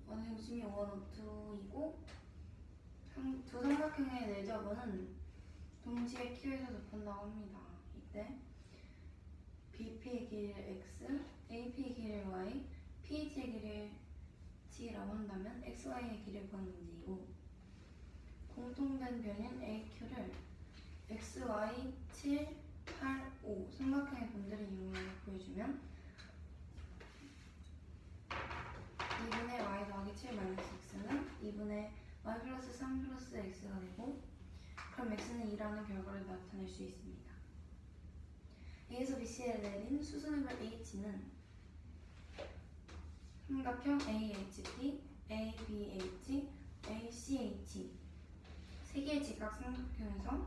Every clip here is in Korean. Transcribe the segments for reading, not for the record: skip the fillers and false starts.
원의 중심이 5, 2이고 두 삼각형의 내접은 동시에 Q에서 접한다고 합니다. 이때 BP의 길이를 X, AP의 길이를 Y, PH의 길이를 T라고 한다면 XY의 길이를 구하는 문제이고 공통된 변인 AQ를 X, Y, 7, 8, 5 삼각형의 본들을 이용하여 보여주면 2분의 Y 더하기 7 마이너스 X는 2분의 Y 플러스 3 플러스 X가 되고 그럼 X는 2라는 결과를 나타낼 수 있습니다. A에서 BC에 내린 수선해볼 H는 삼각형 AHP, ABH, ACH 세 개의 직각 삼각형에서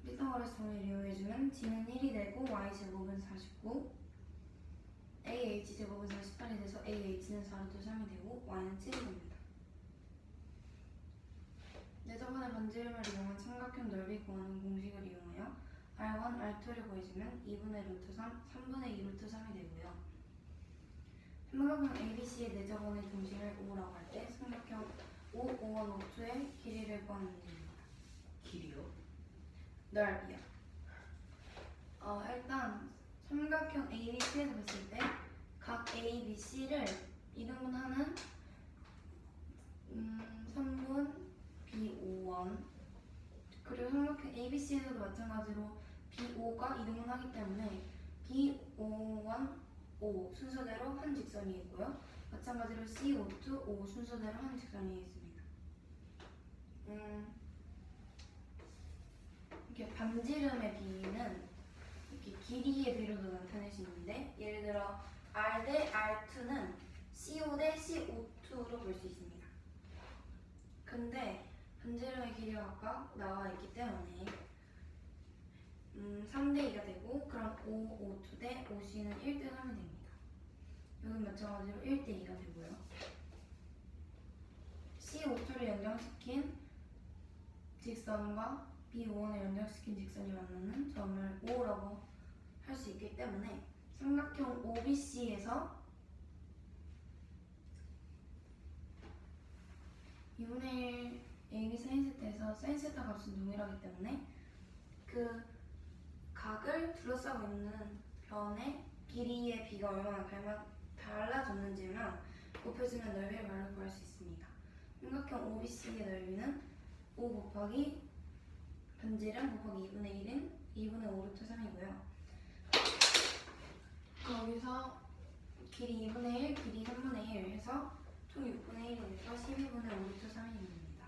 피타고라스 정리를 이용해주면 G는 1이 되고 Y제곱은 49 AH제곱은 48이 돼서 AH는 4루트 3이 되고 Y는 7이 됩니다. 내저번에 반지름을 이용한 삼각형 넓이 구하는 공식을 이용하여 R1, R2를 구해주면 2분의 루트 3, 3분의 2 루트 3이 되고요. 삼각형 ABC의 내저번의 중심을 5라고 할 때 삼각형 5, 5원, 5투의 길이를 구하는 문제입니다. 길이요? 넓이요. 일단 삼각형 ABC에서 봤을 때 각 ABC를 이등분하는 3분 B5원 그리고 삼각형 ABC에서도 마찬가지로 B5가 이등분하기 때문에 B5원 5 순서대로 한 직선이 있고요. 마찬가지로 C5, 5 순서대로 한 직선이 있습니다. 이렇게 반지름의 비는 이렇게 길이의 비로도 나타낼 수 있는데 예를 들어 R 대 R2는 CO 대 CO2로 볼 수 있습니다. 근데 반지름의 길이가 각각 나와 있기 때문에 3대 2가 되고 그럼 5, 5, 2 대 5C는 1대 3이 됩니다. 여기 마찬가지로 1대 2가 되고요. C5,2를 연장시킨 직선과 B5원을 연장시킨 직선이 만나는 점을 5라고 할 수 있기 때문에 삼각형 OBC에서 2분의 1 AB 사인세타에서 사인세타 값은 동일하기 때문에 그 각을 둘러싸고 있는 변의 길이의 비가 얼마나 달라졌는지만 곱해주면 넓이를 바로 구할 수 있습니다. 삼각형 OBC의 넓이는 5 곱하기 반지름 곱하기 2분의 1인 2분의 5 루트 3이고요. 거기서 길이 2분의 1, 길이 3분의 1 해서 총 6분의 1이 돼서 12분의 5 루트 3이 됩니다.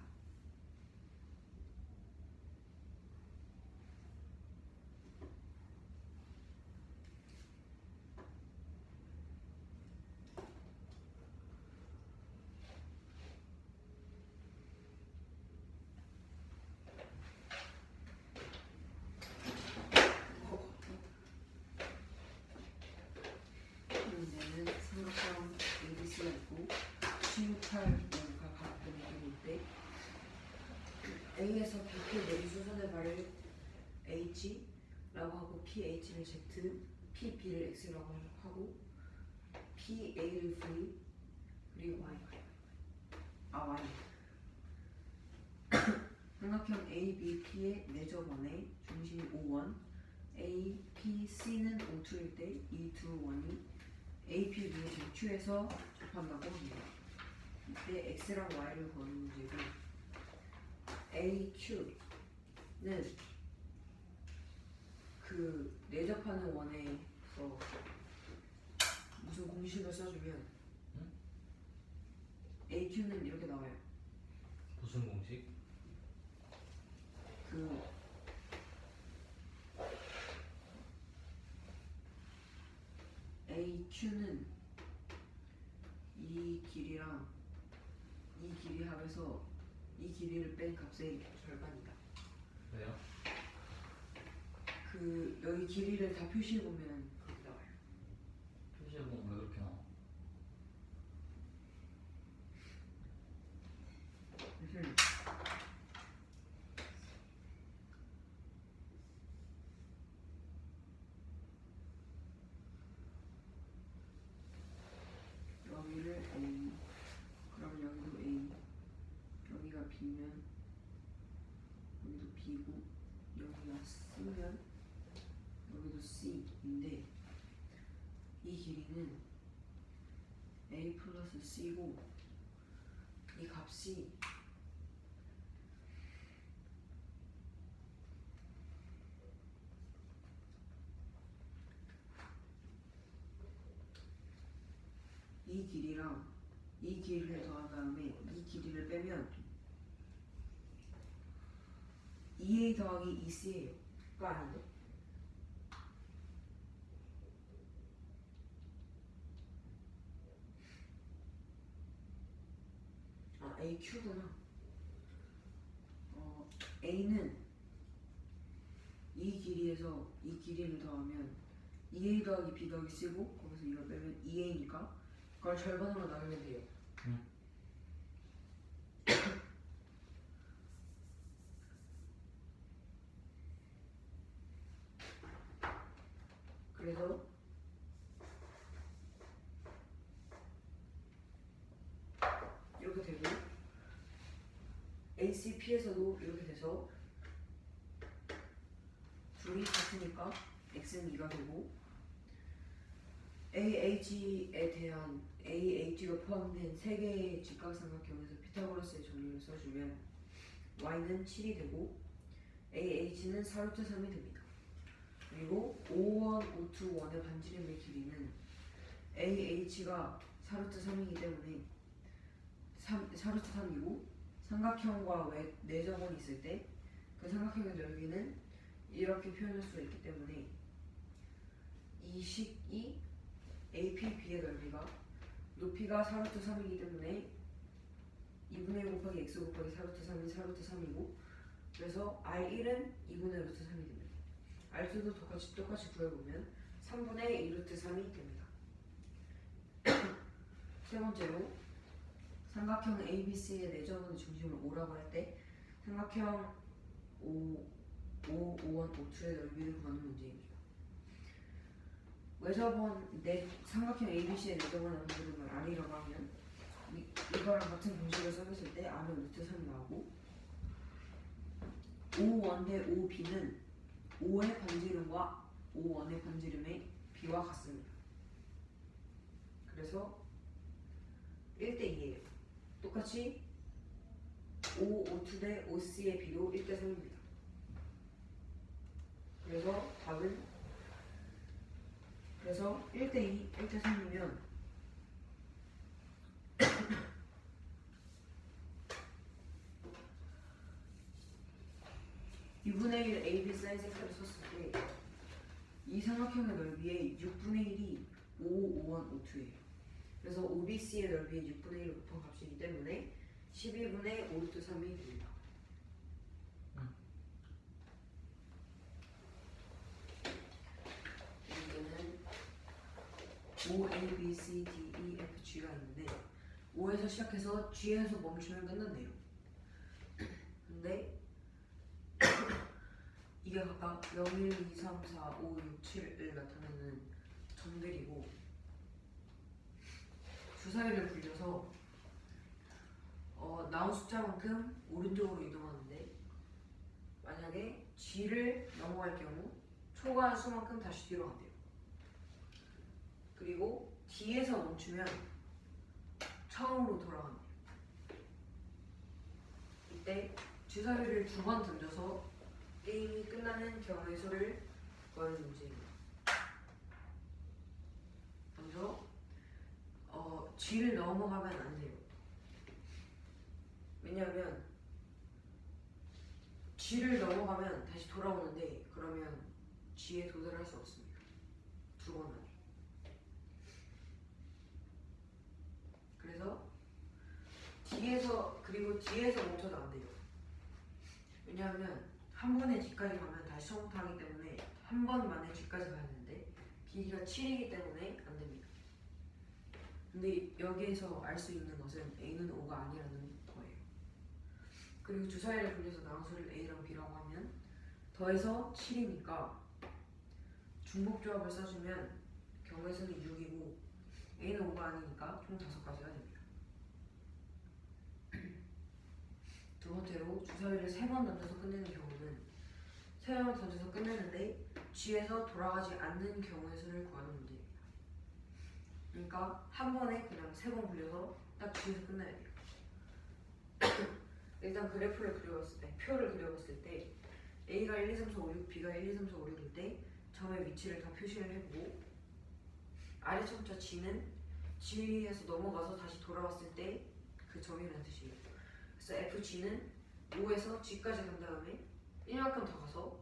문제는 삼각형 ABC가 있고 G8가 각각의 길이인데 A에서 B표 내리 수선의 발을 H라고 하고 PH를 Z, PB를 X라고 하고 PA를 V 그리고 Y Y 삼각형 ABP의 내접원의 중심이 5원 APC는 5투일 때 이 두 원이 AP를 Q에서 접한다고 합니다. 이때 X랑 Y를 구하는 문제고 AQ는 그 내접하는 원에서 무슨 공식을 써주면 AQ는 이렇게 나와요. 무슨 공식? 그 AQ는 이 길이랑 이 길이 합해서 이 길이를 뺀 값의 절반이다. 왜요? 그 여기 길이를 다 표시해 보면 그렇게 나와요. 표시해보면 왜 그렇게 나와? A. 그럼 여기도 A. 여기가 B면 여기도 B고 여기가 C면 여기도 C인데 이 길이는 A 플러스 C고 이 값이 이 길이랑 이 길이를 더한 다음에 이 길이를 빼면 2A 더하기 2C예요. 그거 아닌데? 아, AQ구나. A는 이 길이에서 이 길이를 더하면 2A 더하기 B 더하기 C고 거기서 이걸 빼면 2A니까 그걸 절반으로 나누면 돼요. 그래서 이렇게 되고 ACP에서도 이렇게 돼서 둘이 같으니까 x는 2가 되고 AH에 대한 AH가 포함된 3개의 직각삼각형에서 피타고라스의 정리를 써주면 y는 7이 되고 AH는 4루트 3이 됩니다. 그리고 O1, O2, 1의 반지름의 길이는 AH가 4루트 3이기 때문에 4루트 3이고 삼각형과 내접원이 있을 때 그 삼각형의 넓이는 이렇게 표현할 수가 있기 때문에 이 식이 APB의 넓이가 높이가 4루트 3이기 때문에 2분의 1 곱하기 x 곱하기 4루트 3이 4루트 3이고 그래서 R1은 2분의 루트 3이 됩니다. R2도 똑같이 구해보면 3분의 2 루트 3이 됩니다. 세 번째로 삼각형 ABC의 내접원의 중심을 5라고 할 때 삼각형 5, 5, 5, 5,2의 넓이를 구하는 문제입니다. 외접원 삼각형 ABC의 내접원의 반지름을 R이라고 하면 이거랑 같은 공식을 써줬을 때 R은 루트 3이 나오고 O1 대 OB는 5의 반지름과 O1의 반지름의 B와 같습니다. 그래서 1대 2예요. 똑같이 O2 대 OC의 B도 1대 3입니다. 그래서 답은 1대 2, 1대 3이면 2분의 1 AB 사이즈 엑스를 썼을 때 이 삼각형의 넓이의 6분의 1이 5, 5, 1, 5,2예요. 그래서 OBC의 넓이의 6분의 1을 곱한 값이기 때문에 12분의 5 루트 3이 됩니다. 여기는 O, A, B, C, D, E, F, G가 있는데 O에서 시작해서 G에서 멈추면 끝난대요. 근데 이게 각각 0, 1, 2, 3, 4, 5, 6, 7을 나타내는 점들이고 주사위를 굴려서 나온 숫자만큼 오른쪽으로 이동하는데 만약에 G를 넘어갈 경우 초과한 수만큼 다시 뒤로 간대요. 그리고 D에서 멈추면 처음으로 돌아간대요. 이때 주사위를 2번 던져서 게임이 끝나는 경우의 수를 구하는 문제입니다. 먼저 G를 넘어가면 안 돼요. 왜냐하면 G를 넘어가면 다시 돌아오는데 그러면 G에 도달할 수 없습니다. 2번 안에. 그래서 뒤에서 멈춰도 안 돼요. 왜냐하면 한 번에 G까지 가면 다시 처음부터 하기 때문에 한 번 만에 G까지 가야 되는데 길이가 7이기 때문에 안 됩니다. 근데 여기에서 알 수 있는 것은 A는 5가 아니라는 거예요. 그리고 주사위를 굴려서 나온 수를 A랑 B라고 하면 더해서 7이니까 중복조합을 써주면 경우의 수는 6이고 A는 5가 아니니까 총 5가지가 됩니다. 두 번째로 주사위를 3번 던져서 끝내는 경우는 3번 던져서 끝내는데 G에서 돌아가지 않는 경우의 수를 구하는 문제입니다. 그러니까 한 번에 그냥 3번 굴려서 딱 G에서 끝내야 돼요. 일단 그래프를 그려봤을 때, 표를 그려봤을 때 A가 1, 2, 3, 4, 5, 6, B가 1, 2, 3, 4, 5, 6일 때 점의 위치를 다 표시를 해보고 아래쪽부터 G는 G에서 넘어가서 다시 돌아왔을 때 그 점이라는 뜻이에요. 그래서 FG는 5에서 G까지 간 다음에 1만큼 더 가서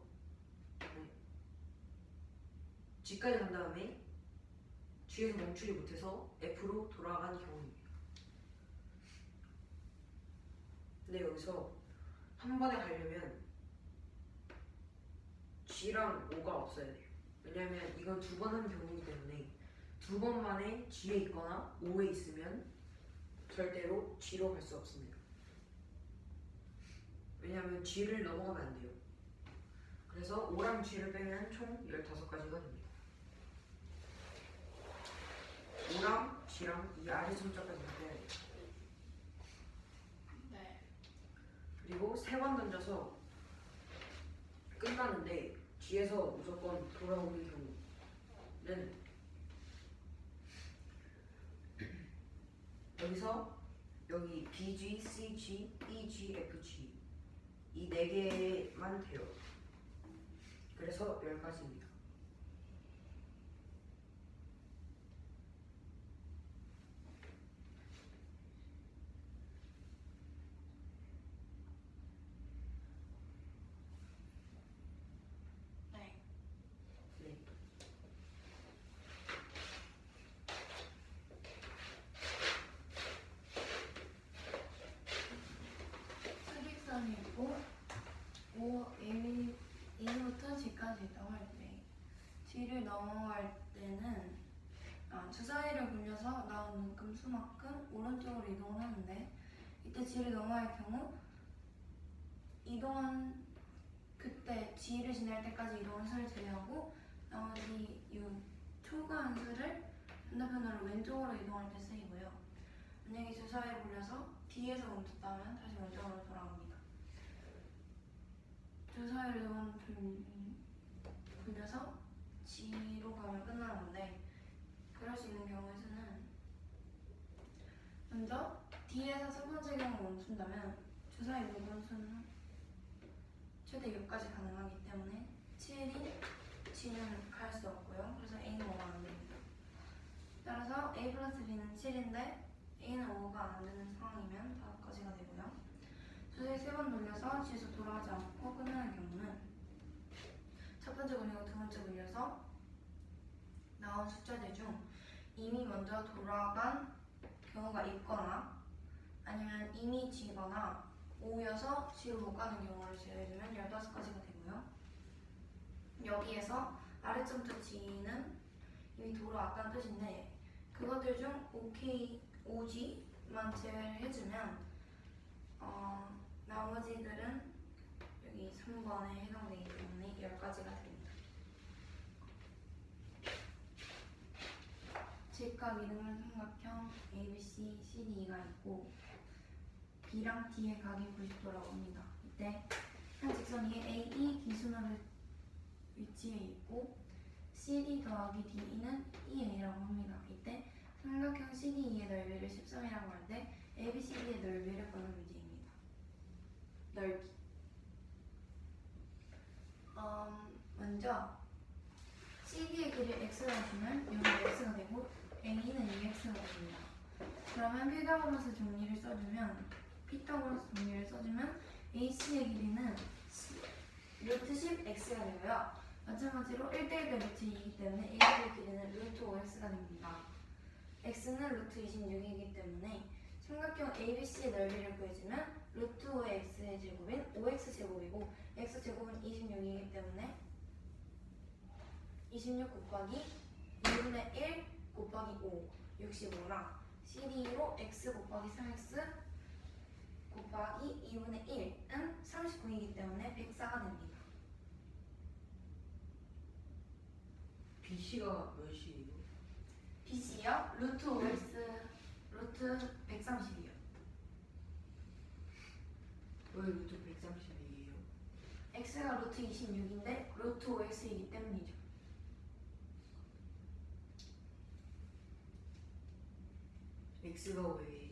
G까지 간 다음에 G에서 멈추지 못해서 F로 돌아간 경우입니다. 근데 여기서 한 번에 가려면 G랑 5가 없어야 돼요. 왜냐면 이건 2번 하는 경우이기 때문에 2번 만에 G에 있거나 5에 있으면 절대로 G로 갈 수 없습니다. 왜냐면 G를 넘어가면 안 돼요. 그래서 5랑 G를 빼면 총 15가지가 됩니다. 5랑 G랑 이 아래 숫자까지 다 빼야 돼요. 네. 그리고 3번 던져서 끝나는데 G에서 무조건 돌아오는 경우는 여기서 여기 BG, CG, EG, FG 이 4개만 돼요. 그래서 10가지입니다. 네. 네. 수직선이 있고 1부터 G까지 있다고 할 때 G를 넘어갈 때는 주사위를 굴려서 나온 눈금 수만큼 오른쪽으로 이동을 하는데 이때 G를 넘어갈 경우 이동한 그때 G를 지날 때까지 이동한 수를 제외하고 나머지 이 초과한 수를 반대편으로 왼쪽으로 이동할 때 쓰이고요. 만약에 주사위를 굴려서 D에서 멈췄다면 다시 왼쪽으로 돌아갑니다. 주사위를 두번 굴려서 G로 가면 끝나는 건데 그럴 수 있는 경우의 수는 먼저 D에서 첫 번째 경우 멈춘다면 주사위 모든 수는 최대 6까지 가능하기 때문에 7인 G는 갈 수 없고요. 그래서 A는 5가 안 됩니다. 따라서 A 플러스 B는 7인데 A는 5가 안 되는 상황이면 5가지가 되고요. 주사위 3번 돌려서 G에서 돌아가지 않고 끝나는 경우는 첫 번째 굴리고 두 번째 굴려서 나온 숫자들 중 이미 먼저 돌아간 경우가 있거나 아니면 이미 G거나 5여서 G로 못 가는 경우를 제외해주면 15가지가 되고요. 여기에서 아래쪽부터 G는 이미 돌아왔다는 뜻인데 그것들 중 OK, OG만 제외를 해주면 나머지들은 여기 3번에 해당되기 때문에 10가지가 됩니다. 직각 이등변 삼각형 ABC, CDE가 있고 B랑 D의 각이 90도라고 합니다. 이때 한 직선 위에 AE 기준으로 위치해 있고 CD 더하기 DE는 EA라고 합니다. 이때 삼각형 CDE의 넓이를 13이라고 할 때 ABCD의 넓이를 구하는 문제입니다. 넓이. 먼저 CD의 길이를 x라고 주면 여기 x가 되고 A는 2x가 됩니다. 그러면 피타고라스 정리를 써주면 AC의 길이는 루트 10x가 되고요. 마찬가지로 1대1대 루트 2이기 때문에 AC의 길이는 루트 5x가 됩니다. x는 루트 26이기 때문에 삼각형 ABC의 넓이를 구해주면 루트 5의 x의 제곱인 5x 제곱이고 x 제곱은 26이기 때문에 26 곱하기 2분의 1 곱하기 5 65랑 CD로 x 곱하기 3x 곱하기 2분의 1은 39이기 때문에 104가 됩니다. BC가 몇 C예요? BC요? 루트 OX 루트 130이요. 왜 루트 132예요? X가 루트 26인데 루트 OX이기 때문이죠. x가 왜?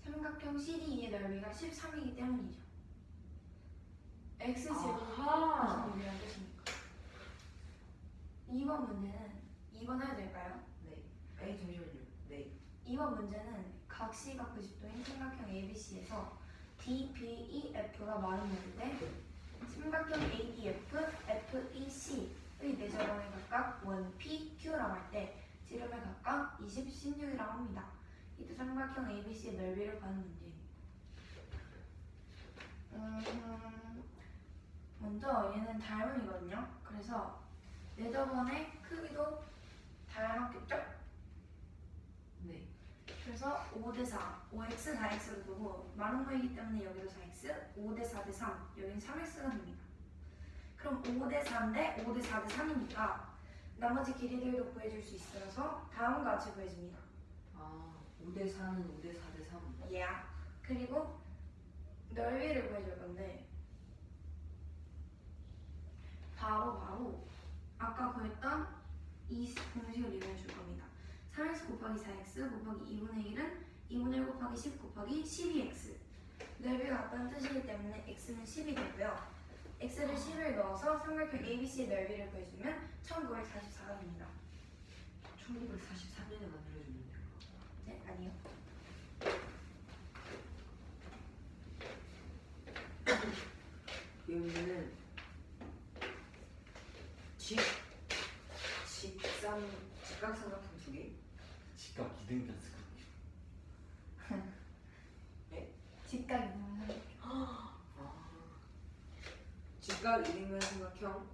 삼각형 CDE의 넓이가 13이기 때문이죠. X제곱이 아하. 26이라는 뜻이니까. 2번 문제는 2번 해도 될까요? 네. 아니 잠시만요. 네. 2번 문제는 각 C가 90도인 삼각형 ABC에서 D, B, E, F가 마른 모인데 삼각형 ADF, FEC의 내저번을 각각 1, P, Q라고 할 때 지름을 각각 20, 16이라고 합니다. 이때 삼각형 ABC의 넓이를 구하는 문제입니다. 먼저 얘는 닮음이거든요. 그래서 내저번의 크기도 닮았겠죠? 네. 그래서 5대4, 5x 4x로 두고 마른 거이기 때문에 여기도 4x, 5대4 대3, 여기는 3x가 됩니다. 그럼 5대4인데 5대4 대3이니까 나머지 길이들도 구해줄 수 있어서 다음과 같이 구해집니다. 아 5대 4는 5대 4 대 3. Yeah. 그리고 넓이를 구해줄 건데 바로 아까 구했던 이 공식을 이용해 줄 겁니다. 3x 곱하기 4x 곱하기 2분의 1은 2분의 1 곱하기 10 곱하기 12x. 넓이가 같다는 뜻이기 때문에 x는 10이 되고요. x를 10을 넣어서 삼각형 ABC의 넓이를 구해주면 1944가 됩니다. 1943년에 만들어졌는데. 네, 아니요. 이 문제는 직각삼각형 두 개. 직각 기등변수. 직각이 너무 직각 이등변 삼각형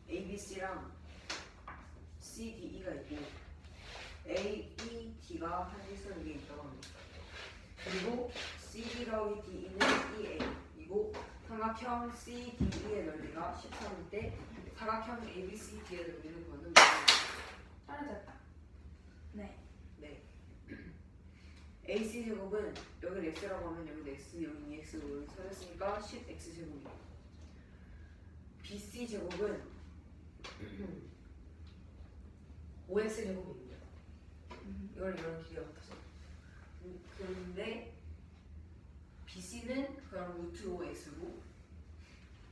ABC랑 CDE가 있고 AED가 한일선 위에 있다고 합니다. 그리고 CD 더하기 DE는 EA이고 삼각형 CDE의 넓이가 13일 때 사각형 ABCD의 넓이를 구하는 문제입니다. 떨어졌다. 네. 네. AC 제곱은 여기는 x라고 하면 여기도 x, 여기는 2x고 여기 서렸으니까 10x 제곱이에요. BC 제곱은 5x 제곱입니다. 이거랑 이거랑 길이가 같아서. 그런데 BC는 그냥 루트 5x고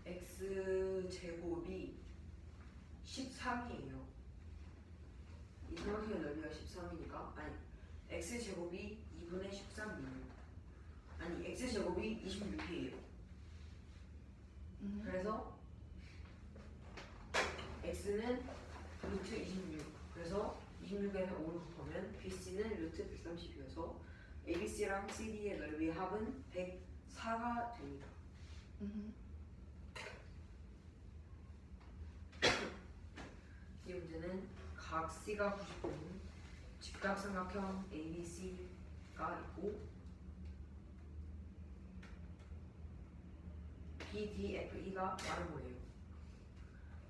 x 제곱이 13이에요. 이 삼각형의 넓이가 13이니까 아니 x 제곱이 2분의 13이에요. 아니 x 제곱이 26이에요. 그래서 x는 루트 26. 그래서 26에서 5를 곱하면 BC는 루트 130이어서 ABC랑 CD의 넓이 합은 104가 됩니다. 이 문제는 각 C가 90도인 직각삼각형 ABC가 있고 BDFE가 마른 거예요.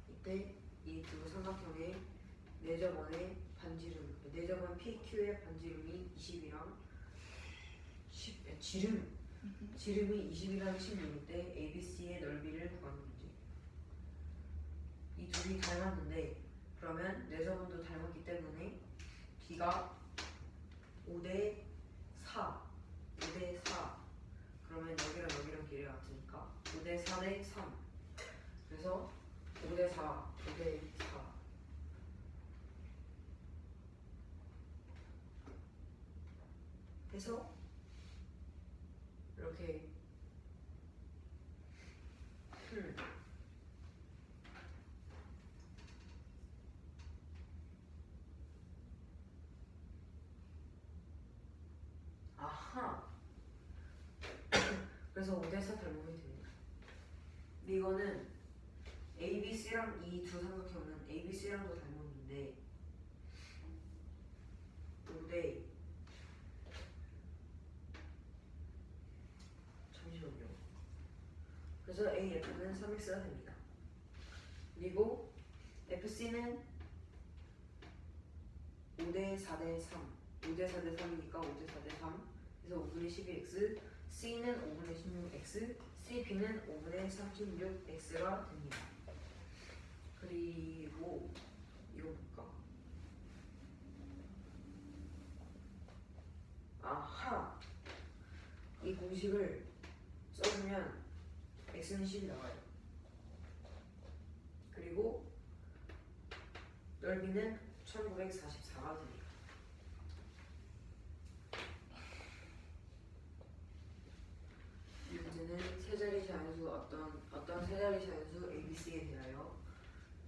이때 이 두 삼각형의 내저번의 반지름, 내저번 PQ의 반지름이 20이랑 지름이 20이랑 16일 때 ABC의 넓이를 구하는 문제. 이 둘이 닮았는데 그러면 내저번도 닮았기 때문에 B가 5대 4, 5대 4. 그러면 여기랑 길이가 같으니까 5대 4대 3. 그래서 5대 4, 5대 4. 해서 이렇게 아하. 그래서 5대 4 닮으면 됩니다. 근데 이거는 ABC랑 이 두 삼각형은 ABC랑도 닮았는데 5대 잠시만요. 그래서 AF는 3x가 됩니다. 그리고 FC는 5대 4대 3. 5대 4대 3이니까 5대 4대 3. 그래서 5분의 12x, C는 5분의 16x, CB는 5분의 36x가 됩니다. 그리고 이거 볼까? 아하! 이 공식을 써주면 x는 10이 나와요. 그리고 넓이는 1944가 됩니다. 이 문제는 세 자리 자연수 어떤 세 자리 자연수 ABC에 대하여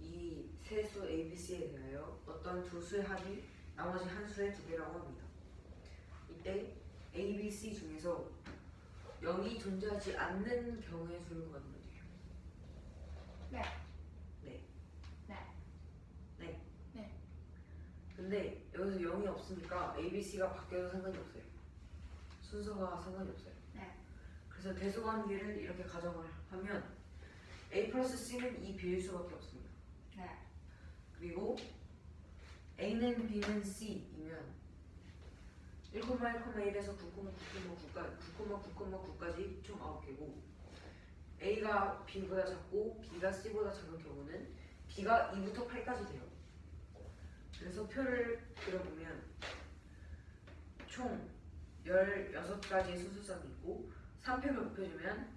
이 세 수 ABC에 대하여 어떤 두 수의 합이 나머지 한 수의 두 배라고 합니다. 이때 ABC 중에서 0이 존재하지 않는 경우의 수를 구하는 거예요. 네. 네. 네. 네. 네. 근데 여기서 0이 없으니까 ABC가 바뀌어도 상관이 없어요. 순서가 상관이 없어요. 네. 그래서 대수관계를 이렇게 가정을 하면 A 플러스 C는 이 B일 수밖에 없습니다. 네. 그리고 A는 B는 C이면 1,1,1에서 9,9,9까지 총 9개고 A가 B보다 작고 B가 C보다 작은 경우는 B가 2부터 8까지 돼요. 그래서 표를 그려보면 총 16가지의 수수점이 있고 3팩을 곱해주면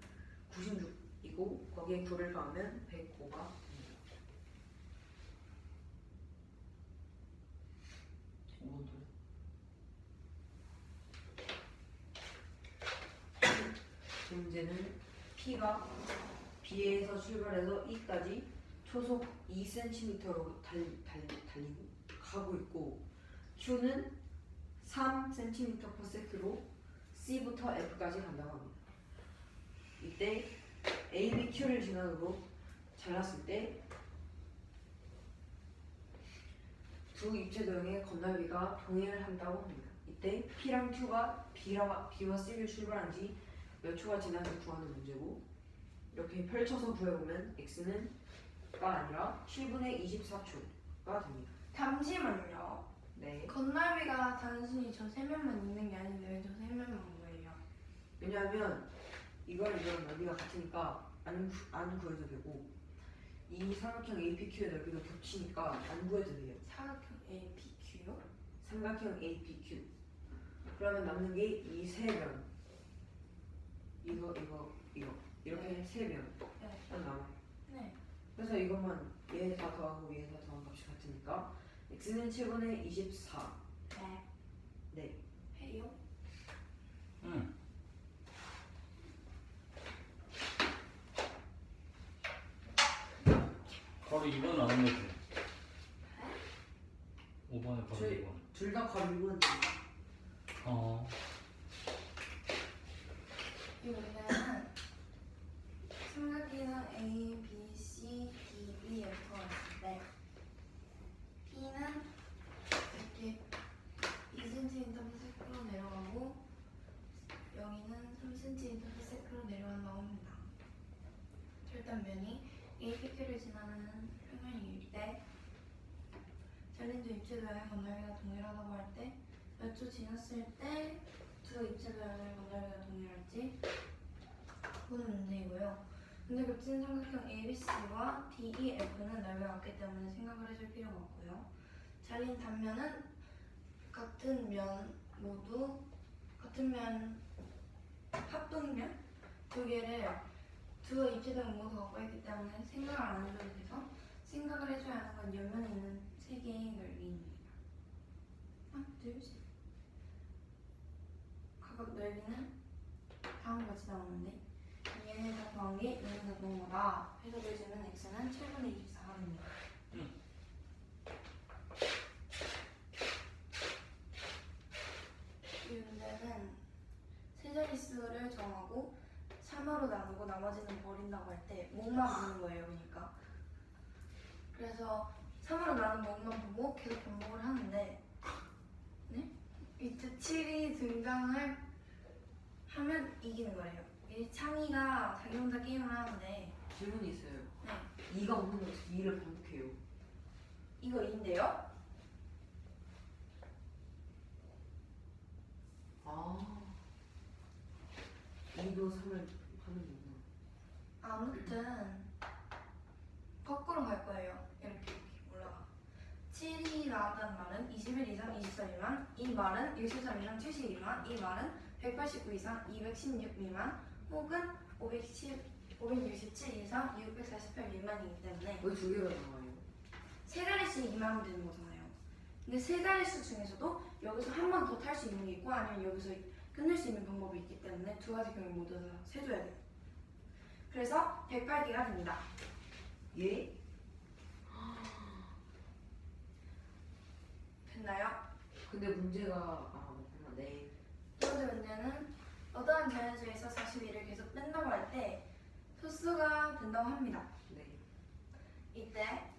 96이고 거기에 9를 더하면 105가 됩니다. 5번 도 이 문제는 P가 B에서 출발해서 E까지 초속 2cm로 달리고 가고 있고 Q는 3cm/s로 C부터 F까지 간다고 합니다. 이때 A, B, Q를 진환으로 잘랐을 때 두 입체 도형의 건널비가 동일한다고 합니다. 이때 P랑 Q가 B와 C를 출발한 지 몇 초가 지나서 구하는 문제고 이렇게 펼쳐서 구해보면 X는가 아니라 7분의 24초가 됩니다. 잠시만요. 네. 건널비가 단순히 저 세 면만 있는 게 아닌데 왜 저 세 면만 온 거예요? 왜냐하면 이거랑 넓이가 같으니까 안 구해도 되고 이 삼각형 APQ의 넓이가 겹치니까 안 구해도 돼요. 사각형 APQ요? 삼각형 APQ. 그러면 남는 게 이 세 면. 이거 이렇게 네. 세 면. 네. 남아요. 네. 그래서 이것만 얘 다 더하고 얘 다 더한 값이 같으니까 x는 7분의 24. 네. 네. 해요? 응. 바로 2번 나온 거지. 5번에 바로 2번. 둘 다 값 2분. 어. 이 문제는 삼각형 A, B, C, D, E, F가 있을 때 P는 이렇게 2cm/s로 내려가고 여기는 3cm/s로 내려간다고 합니다. 절단면이 APQ를 지나는 평면일 때 잘린 두 입체 도형의 건널비가 동일하다고 할 때 몇 초 지났을 때 두 입체 도형의 건널비가 동일할지 보는 문제이고요. 근데 겹치는 삼각형 ABC와 DEF는 넓이가 같기 때문에 생각을 해줄 필요가 없고요. 잘린 단면은 같은 면 모두 같은 면 합동면 두 개를 두 입체도형 모두 갖고 있기 때문에 생각을 안 해줘도 돼서 생각을 해줘야 하는 건 옆면에 있는 세 개의 넓이입니다. 하나, 둘, 셋. 각각 넓이는 다음과 같이 나오는데 얘네 다 더한 게 얘네 다 더한 거다 해석해주면 x는 7분의 24가 됩니다. 이 문제는 세 자릿수를 정하고 3으로 나누고 나머지는 버린다고 할 때 목만 보는 거예요. 그러니까 그래서 3으로 나눈 목만 보고 계속 반복을 하는데 네? 밑에 7이 등장을 하면 이기는 거예요. 이 창의가 자기 혼자 게임을 하는데 질문이 있어요. 네. 2가 없는 거 어떻게 2를 반복해요? 이거 2인데요? 51 이상 24 미만, 이 말은 63 이상 70 미만, 이 말은 189 이상 216 미만, 혹은 567 이상 648 미만이기 때문에 왜 두 개가 나와요? 세 자릿수 이만하면 되는 거잖아요. 근데 세 자릿수 중에서도 여기서 한 번 더 탈 수 있는 게 있고 아니면 여기서 끝낼 수 있는 방법이 있기 때문에 두 가지 경우 모두 다 세줘야 돼요. 그래서 108개가 됩니다. 예? 됐나요? 근데 문제가 네. 두 번째 문제는 어떠한 자연수에서 41을 계속 뺀다고 할 때 소수가 된다고 합니다. 네. 이때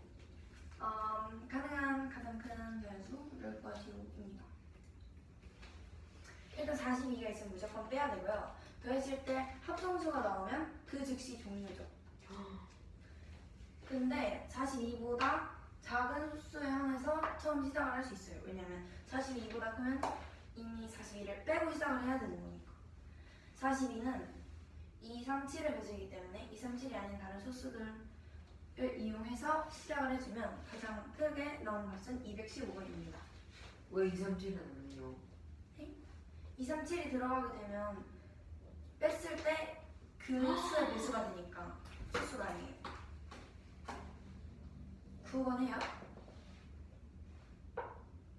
가능한 가장 큰 자연수를 구하시옵니다. 일단 42가 있으면 무조건 빼야 되고요. 더했을 때 합성수가 나오면 그 즉시 종료죠. 근데 42보다 작은 수에 한해서 처음 시작을 할 수 있어요. 왜냐면 42보다 크면 이미 41을 빼고 시작을 해야 되는 거니까. 42는 2, 3, 7을 배제이기 때문에 2, 3, 7이 아닌 다른 소수들을 이용해서 시작을 해주면 가장 크게 나오는 값은 215번입니다. 왜 2, 3, 7은 아니요? 2, 3, 7이 들어가게 되면 뺐을 때 그 수의 배수가 되니까 수수가 아니에요. 9번 해요?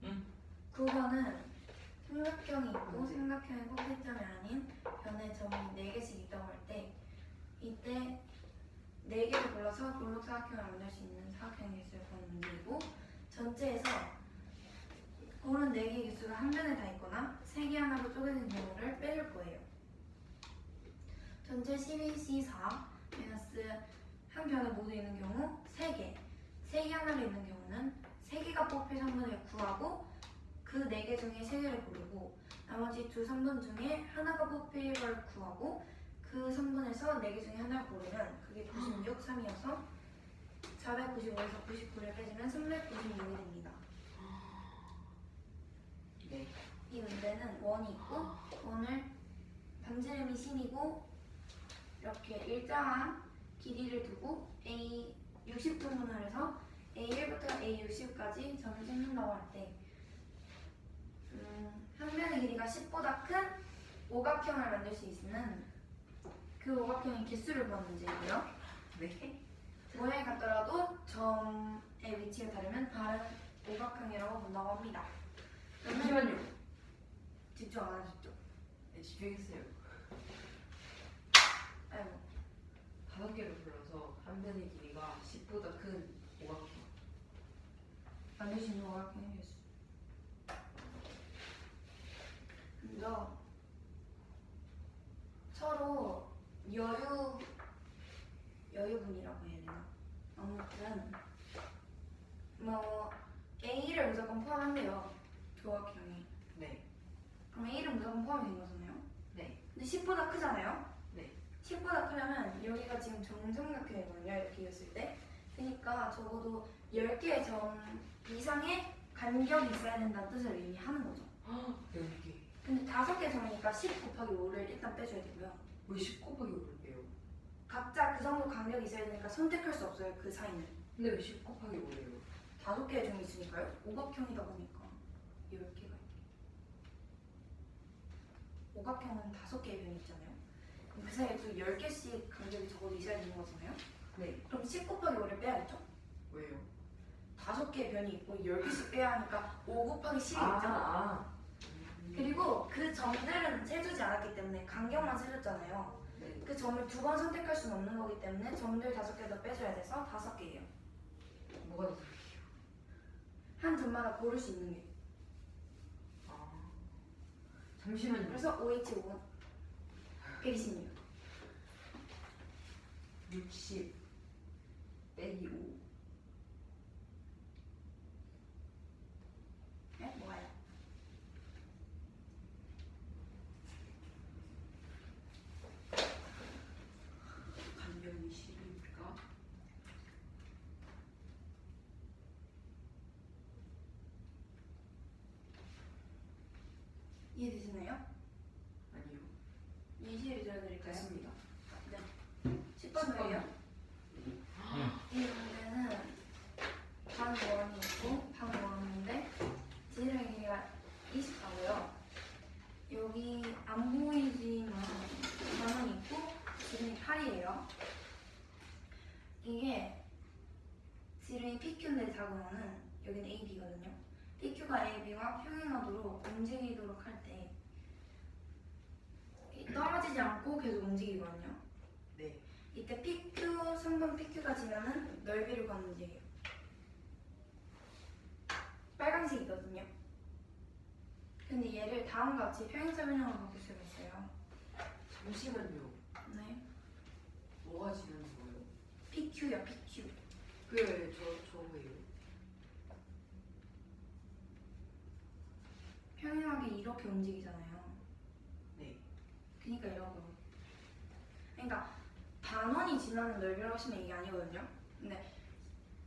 응. 9번은 삼각형이 있고 삼각형의 꼭지점이 아닌 변의 점이 4개씩 있다고 할 때 이때 4개를 골라서 볼록사각형을 만들 수 있는 사각형의 개수를 구하는 문제이고 전체에서 고른 4개의 개수가 한 변에 다 있거나 3개 하나로 쪼개진 경우를 빼줄 거예요. 전체 12C4 마이너스 한 변에 모두 있는 경우 3개 3개 하나로 있는 경우는 3개가 뽑힐 3분의 구하고 그 4개 중에 3개를 고르고 나머지 두 3분 중에 하나가 뽑힐 걸 구하고 그 3분에서 4개 중에 하나를 고르면 그게 96, 3이어서 495에서 99를 빼주면 396이 됩니다. 네. 이 문제는 원이 있고 원을 반지름이 신이고 이렇게 일정한 길이를 두고 A 60등분을 해서 A1부터 A60까지 점을 찍는다고 할 때 한 변의 길이가 10보다 큰 오각형을 만들 수 있는 그 오각형의 개수를 구하는 문제이고요. 네. 모양이 같더라도 점의 위치가 다르면 다른 오각형이라고 본다고 합니다. 잠시만요. 집중 안 하셨죠? 네, 집중했어요. 아이고 5개를 불러서 한 변의 길이가 10보다 큰 오각형. 만들 수 있는 오각형의 개수. 먼저 서로 여유분이라고 해야 되나? 아무튼 뭐 A를 무조건 포함한대요. 조각형이. 네. 그럼 A를 무조건 포함이 된 거잖아요. 네. 근데 10보다 크잖아요. 네. 10보다 크려면 여기가 지금 정삼각형이거든요. 이렇게 이었을 때. 그러니까 적어도 10개의 점 이상의 간격이 있어야 된다는 뜻을 이미 하는 거죠. 10개. 근데 5개 점이니까 10 곱하기 5를 일단 빼줘야 되고요. 왜 10 곱하기 5를 빼요? 각자 그 정도 간격이 있어야 되니까 선택할 수 없어요. 그 사이는. 근데 왜 10 곱하기 5래요? 5개의 점이 있으니까요. 오각형이다 보니까 10개가 있게. 오각형은 5개의 변이 있잖아요. 그럼 그 사이에 또 10개씩 간격이 적어도 있어야 되는 거잖아요. 네. 그럼 10 곱하기 5를 빼야겠죠? 왜요? 5개의 변이 있고 10개씩 빼야 하니까 5 곱하기 10이 있죠. 그리고 그 점들은 세주지 않았기 때문에 간격만 세줬잖아요. 네. 그 점을 2번 선택할 수는 없는 거기 때문에 점들 5개 더 빼줘야 돼서 5개예요. 뭐가 더 한 점마다 고를 수 있는 게. 잠시만요. 그래서 OH5는 126. 60 빼기 5. 네? 뭐예요? 간격이 10이니까 이해되시나요? 아니요. 예시를 들어드릴까요? 됐습니다. 네. 10번 더예요. 이 문제는 반원이 있고 반원인데 지를 여기는 AB거든요. PQ가 AB와 평행하도록 움직이도록 할 때 떨어지지 않고 계속 움직이거든요. 네. 이때 PQ, 성분 PQ가 지나는 넓이를 구하는 문제예요. 빨간색이거든요. 근데 얘를 다음과 같이 평행설명으로 바꿀 수가 있어요. 잠시만요. 네. 뭐가 지나는 거예요? PQ요, PQ. 그래, 저거예요. 평행하게 이렇게 움직이잖아요. 네. 그러니까 이러고. 그러니까 반원이 지나는 넓이라고 하시면 이게 아니거든요. 근데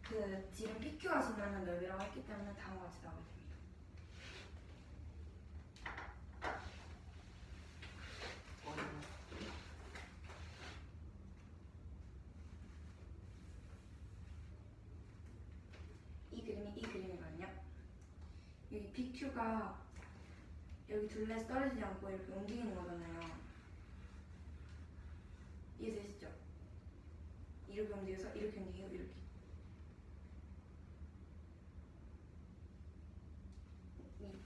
그 지름 PQ가 지나는 넓이라고 했기 때문에 다음과 같이 나오게 됩니다. 이 그림이 이 그림이거든요. 여기 PQ가 여기 둘레에서 떨어지지 않고 이렇게 움직이는 거잖아요. 이해되시죠? 이렇게 움직여서 이렇게 움직이고 이렇게.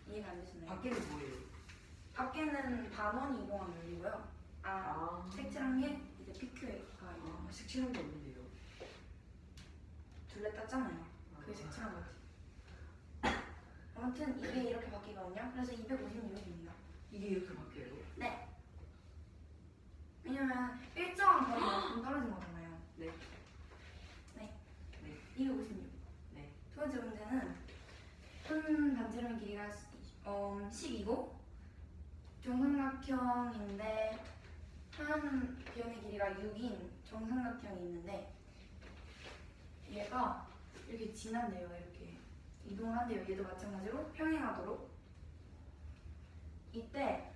이해가 안 되시나요? 밖에는 뭐예요? 밖에는 반원이 이동한 넓이고요. 색칠한 게 이제 PQ가 있는 색칠한 게 없는데요. 둘레 땄잖아요. 그게 색칠한 거지. 아무튼 이게 이렇게 바뀌거든요. 그래서 256입니다. 이게 이렇게 바뀌어요? 네. 왜냐면 일정한 거리만큼 떨어진 거잖아요. 네. 네. 네. 256. 네. 두 번째 문제는 한 반지름의 길이가 10이고 정삼각형인데 한 변의 길이가 6인 정삼각형이 있는데 얘가 이렇게 지난대요. 이렇게 이동한대요. 얘도 마찬가지로 평행하도록. 이때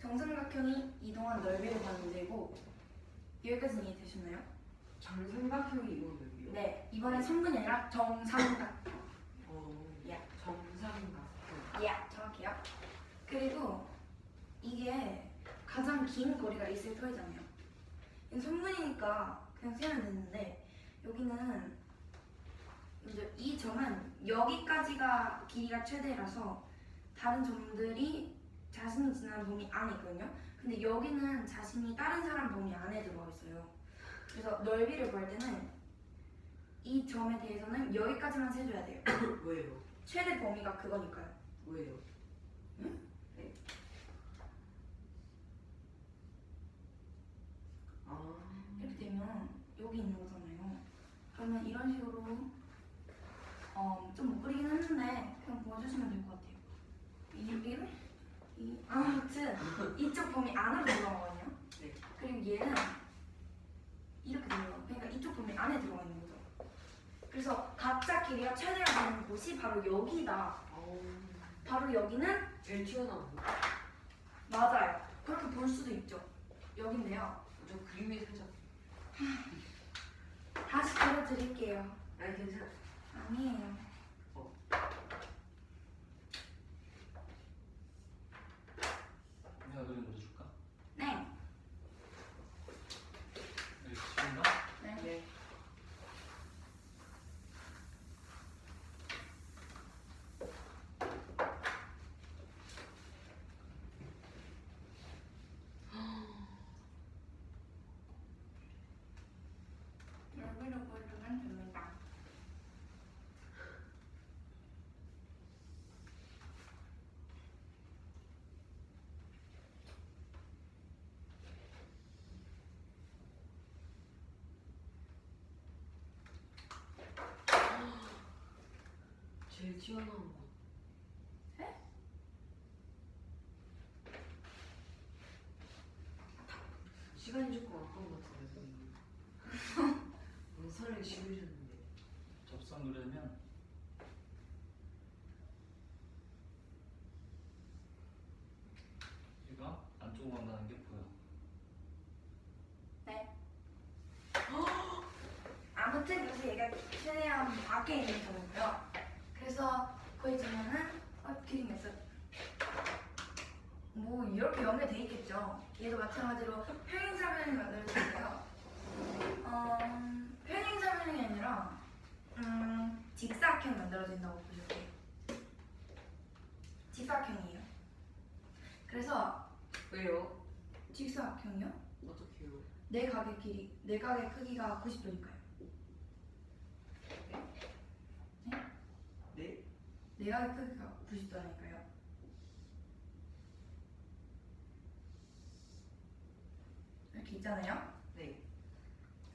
정삼각형이 이동한 넓이를 구하는 문제고 여기까지는 이해되셨나요? 정삼각형이 이거는요? 네. 이번엔 3분이 아니라 정삼각. 야. 정삼각형. 정확해요. 그리고 이게 가장 긴 거리가 있을 터이잖아요. 이건 선분이니까 그냥 세면 되는데 여기는 이제 이 점은 여기까지가 길이가 최대라서 다른 점들이 자신이 지나는 범위 안에 있거든요. 근데 여기는 자신이 다른 사람 범위 안에 들어가 있어요. 그래서 넓이를 구할 때는 이 점에 대해서는 여기까지만 세줘야 돼요. 왜요? 최대 범위가 그거니까요. 왜요? 응? 네. 이렇게 되면 여기 있는 거잖아요. 그러면 이런 식으로 좀 못 그리긴 했는데 그냥 보여주시면 될 것 같아요. 아무튼 이쪽 범위 안으로 들어가거든요. 네. 그리고 얘는 이렇게 들어가요. 그러니까 이쪽 범위 안에 들어가 있는 거죠. 그래서 각자 길이가 최대가 되는 곳이 바로 여기다. 바로 여기는 제일 튀어나온 거. 맞아요. 그렇게 볼 수도 있죠. 여긴데요. 저 그림이 살짝. 다시 들어드릴게요. 아니 괜찮아. 아니에요. 내가 그림 그려줄까? 네. 여기 치운가? 네. 네. 여기로 보여주면 됩니다. 제일 튀어나온 거. 네? 시간이 조금 아까운 것 같은데. 원산을 씌우셨는데. 접선 누르면 얘가 안쪽으로 간다는 게 보여. 네. 아무튼 그래서 얘가 최대한 밖에 있는 점이고요. 그래서 보여주면은 그림이 있어. 뭐 이렇게 연결돼 있겠죠. 얘도 마찬가지로 평행사변이 만들어지는데요. 평행사변이 아니라 직사각형 만들어진다고 보실게요. 직사각형이에요. 그래서 왜요? 직사각형이요? 어떻게요? 내 각의 크기가 90도니까요. 네? 내 각의 크기가 90도니까요. 이렇게 있잖아요. 네.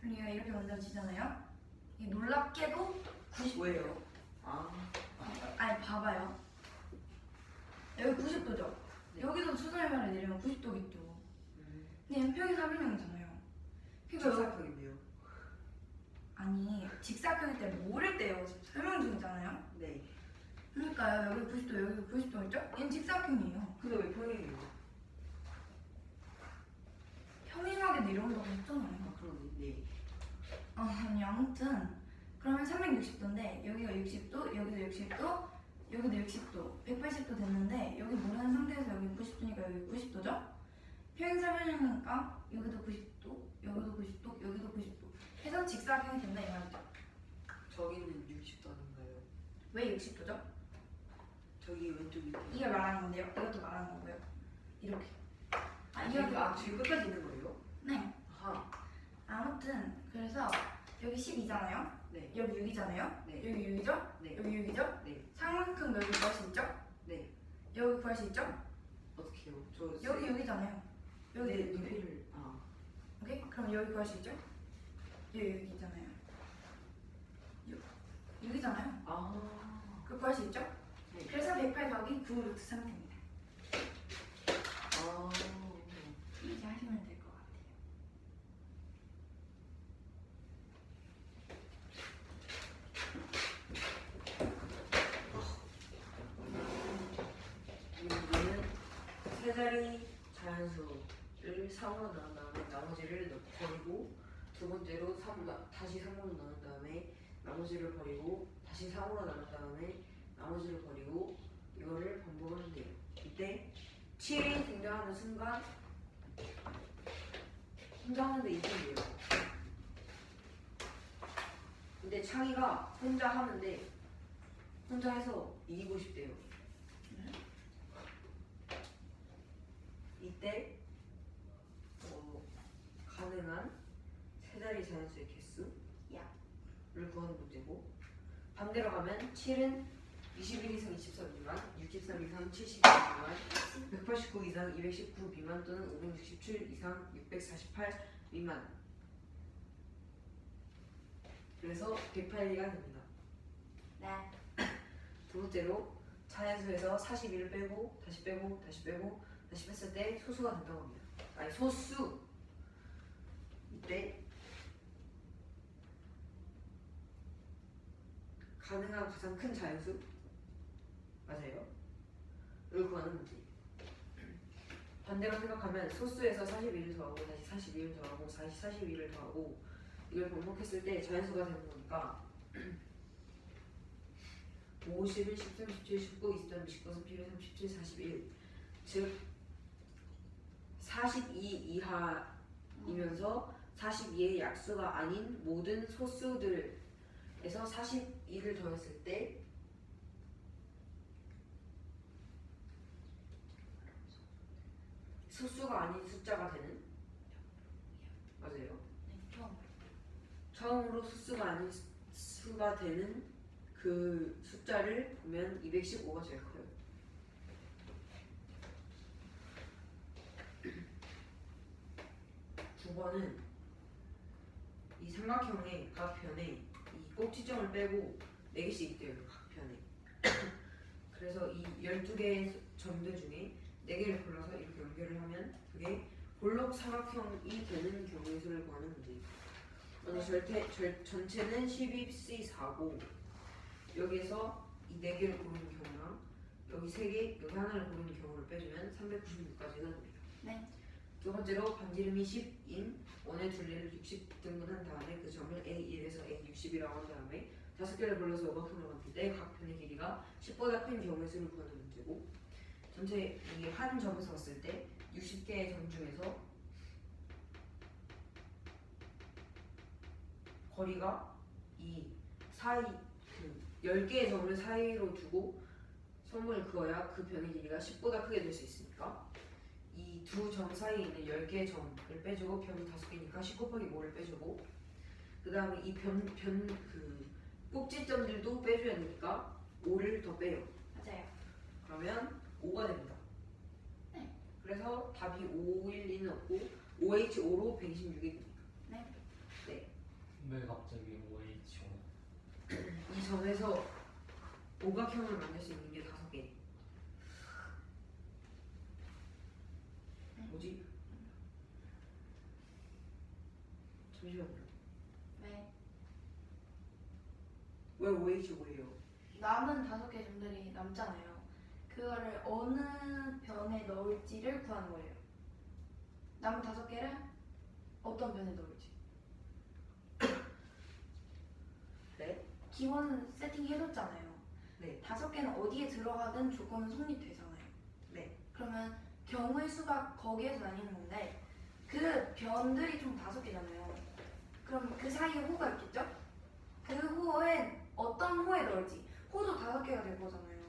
그럼 얘가 이렇게 만들어지잖아요. 이 놀랍게도 90도예요. 왜요? 아, 아니 봐봐요. 여기 90도죠. 네. 여기도 수선해발을 내리면 90도겠죠. 근데 얘는 평행 사변형이잖아요. 그러니까 직사각형인데요. 아니 직사각형일 때 뭐를 떼요? 설명 중이잖아요. 네. 그러니까요. 여기 90도, 여기 90도겠죠? 얘는 직사각형이에요. 근데 왜 평행이에요? 평행하게 내려온다고 했잖아요. 아, 그러네. 네. 아니 아무튼 그러면 360도인데 여기가 60도, 여기도 60도, 여기도 60도, 180도 됐는데 여기 모르는 상태에서 여기 90도니까 여기 90도죠? 평행사변형이니까 여기도 90도, 여기도 90도, 여기도 90도 해서 직사각형이 된다 이 말이죠. 저기는 60도 아닌가요? 왜 60도죠? 저기 왼쪽 밑에. 이걸 말하는 건데요. 이것도 말하는 거고요. 이렇게. 지금 끝까지 있는 거예요? 네. 아하. 아무튼 그래서 여기 10이잖아요. 네. 여기 6이잖아요. 네. 여기 6이죠? 네. 여기 6이죠? 네. 상만큼 여기 구할 수 있죠? 네. 여기 구할 수 있죠? 어떻게 해요? 저 여기 6이잖아요. 여기 네, 6. 높이를 오케이? 그럼 여기 구할 수 있죠? 여기 있잖아요. 6이잖아요. 그 구할 수 있죠? 네. 그래서 108 더하기 9 루트 3입니다. 이렇게 하시면 될 것 같아요. 이 문제는 세 자리 자연수를 3으로 나눈 다음에 나머지를 버리고 두 번째로 다시 3으로 나눈 다음에 나머지를 버리고 다시 3으로 나눈 다음에 나머지를 버리고 이거를 반복하는데요. 이때 7이 등장하는 순간 혼자하는데 이긴데요. 근데 창이가 혼자 하는데 혼자 해서 이기고 싶대요. 이때 가능한 세 자리 자연수의 개수를 구하는 문제고, 반대로 가면 7은 21 이상 23 미만, 63 이상 72 미만, 189 이상 219 미만 또는 567 이상 648 미만. 그래서 108가 됩니다. 네. 두 번째로 자연수에서 41을 빼고 다시 빼고 다시 빼고 다시 뺐을 때 소수가 된다고 합니다. 아니 소수. 이때 가능한 가장 큰 자연수 맞아요? 이걸 구하는 문제. 반대로 생각하면 소수에서 41을 더하고 다시 42를 더하고 다시 42를 더하고 이걸 반복했을 때 자연수가 되는 거니까 5, 11, 13, 17, 19, 23, 29, 31, 37, 41 즉 42 이하이면서 42의 약수가 아닌 모든 소수들에서 42를 더했을 때 소수가 아닌 숫자가 되는 맞아요? 네, 처음으로 소수가 아닌 수가 되는 그 숫자를 보면 215가 제일 커요. 두 번은 이 삼각형의 각 편에 이 꼭지점을 빼고 4개씩 있대요. 각 편에. 그래서 이 12개의 점들 중에 4개를 골라서 이렇게 연결을 하면 그게 볼록 삼각형이 되는 경우의 수를 구하는 문제. 먼저 전체는 12C4고 여기에서 이 4개를 고르는 경우랑 여기 3개, 여기 하나를 고르는 경우를 빼주면 396까지가 됩니다. 네. 두 번째로 반지름이 10인 원의 둘레를 60 등분한 다음에 그 점을 A1에서 A60이라고 한 다음에 5개를 골라서 오각형으로 만들 때 각 편의 길이가 10보다 큰 경우의 수를 구하는 문제고, 전체 이 한 점에서 봤을 때 60개의 점 중에서 거리가 이 사이 그 10개의 점을 사이로 두고 선분을 그어야 그 변의 길이가 10보다 크게 될 수 있으니까 이 두 점 사이에 있는 10개의 점을 빼주고 변이 5개니까 10 곱하기 5를 빼주고 그 다음에 이 그 꼭지점들도 빼줘야 되니까 5를 더 빼요. 맞아요. 그러면 5가 됩니다. 네. 그래서 답이 512는 없고 OH5로 126이 됩니다. 네. 왜 갑자기 OH5? 이 점에서 오각형을 만들 수 있는 게 5개. 뭐지? 잠시만요. 네. 왜 OH5예요? 남은 5개 점들이 남잖아요. 그거를 어느 변에 넣을지를 구하는 거예요. 남은 5개를 어떤 변에 넣을지. 네? 기본 세팅 해뒀잖아요. 네. 5개는 어디에 들어가든 조건은 성립되잖아요. 네. 그러면 경우의 수가 거기에서 나뉘는 건데 그 변들이 총 5개잖아요. 그럼 그 사이에 호가 있겠죠? 그 호엔 어떤 호에 넣을지 호도 5개가 될 거잖아요.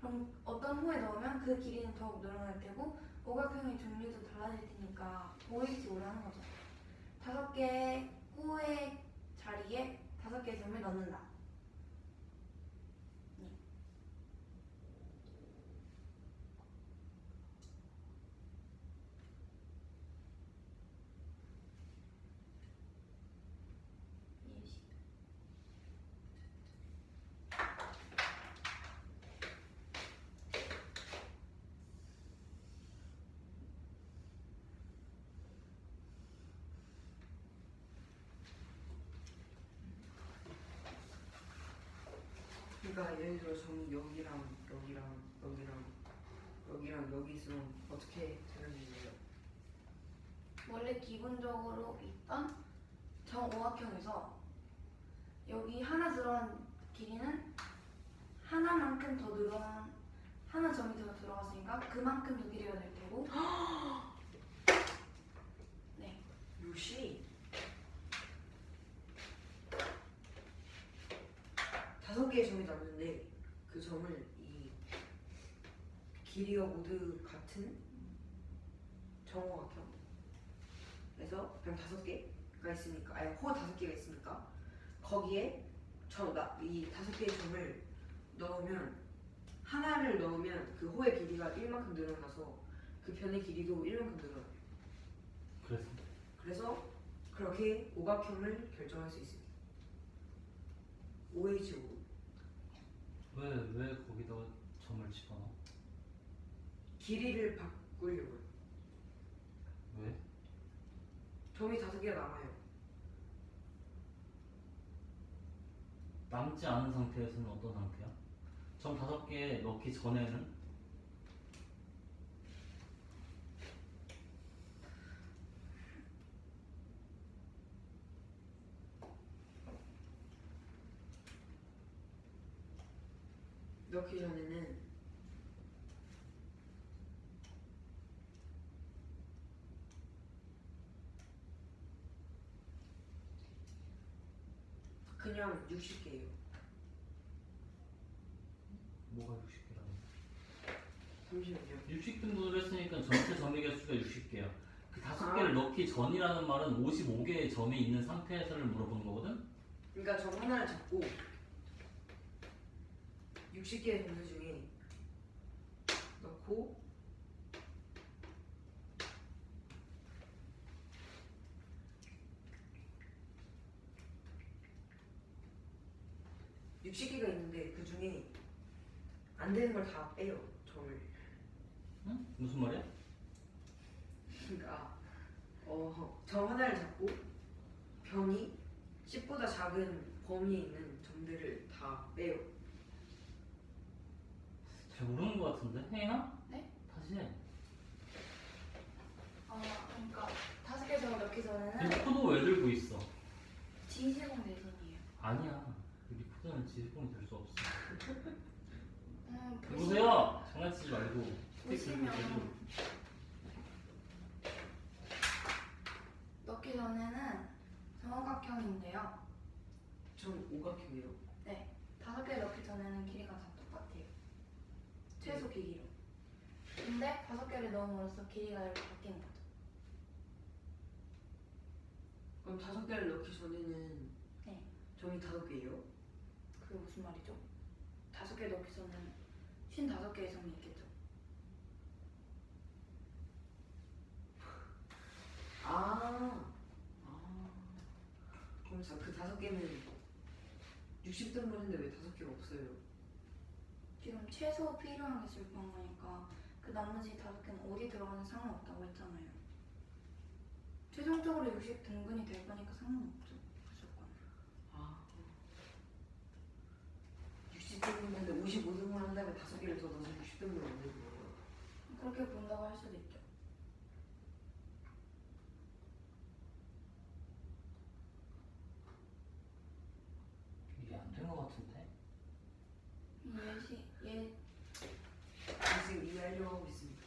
그럼 어떤 호에 넣으면 그 길이는 더욱 늘어날 테고 오각형의 종류도 달라질 테니까 OH5를 하는 거죠. 5개 호의 자리에 5개의 점을 넣는다. 예시. 그러니까 예를 들어 점 여기랑 여기랑 여기랑 여기랑 여기 있으면 어떻게 되는지요? 원래 기본적으로 있던 정오각형에서 여기 하나 들어간 길이는 하나만큼 더 늘어난 하나 점이 더 들어갔으니까 그만큼 더 길이가 될 테고 네. 요시 5개의 점이 남는데 그 점을 이 길이가 모두 같은 정오각형 그래서 그냥 5개가 있으니까 아니 호 5개가 있으니까 거기에 이 5개의 점을 넣으면 하나를 넣으면 그 호의 길이가 1만큼 늘어나서 그 변의 길이도 1만큼 늘어나요. 그래서 그래서 그렇게 오각형을 결정할 수 있습니다. OH5 왜 거기다 점을 집어넣어? 길이를 바꾸려고요. 왜? 점이 5개가 남아요. 남지 않은 상태에서는 어떤 상태야? 점 5개 넣기 전에는? 넣기 전에는 그냥 60개예요. 뭐가 60개라고? 잠시만요. 60등분을 했으니까 전체 점의 개수가 60개야. 그 5개를 넣기 전이라는 말은 55개의 점이 있는 상태에서를 물어보는 거거든? 그러니까 점 하나를 잡고 60개의 점수 중에 넣고 60개가 있는데 그 중에 안 되는 걸 다 빼요. 점을. 응? 무슨 말이야? 그러니까 점 하나를 잡고 변이 10보다 작은 범위에 있는 점들을 다 빼요. 잘 모르는 것 같은데? 혜인아? 네? 다시 해. 그러니까 5개 점을 넣기 전에는 리코더 왜 들고 있어? 지시공 대선이에요. 아니야. 리코더는 지시공이 될 수 없어. 보시면 보세요! 장난치지 말고. 보시면 넣기 전에는 정오각형인데요. 전 오각형이요. 이렇게 길어. 근데 5개를 넣음으로써 길이가 이렇게 바뀌는 거죠. 그럼 5개를 넣기 전에는 네. 점이 5개예요? 그게 무슨 말이죠? 5개 넣기 전에는 55개의 점이 있겠죠. 아. 그럼 그 5개는 60등분인데 왜 5개가 없어요? 지금 최소 필요한 개수를 구한 거니까 그 나머지 5개는 어디 들어가는 상관없다고 했잖아요. 최종적으로 60등분이 될 거니까 상관없죠. 무조건. 아. 60등분인데 55등분 한 다음에 5개를 더 넣어서 60등분을 만드는 거예요. 그렇게 본다고 할 수도 있죠. 이게 안 된 것 같은데? 얘 지금 이해하려고 하고 있습니다.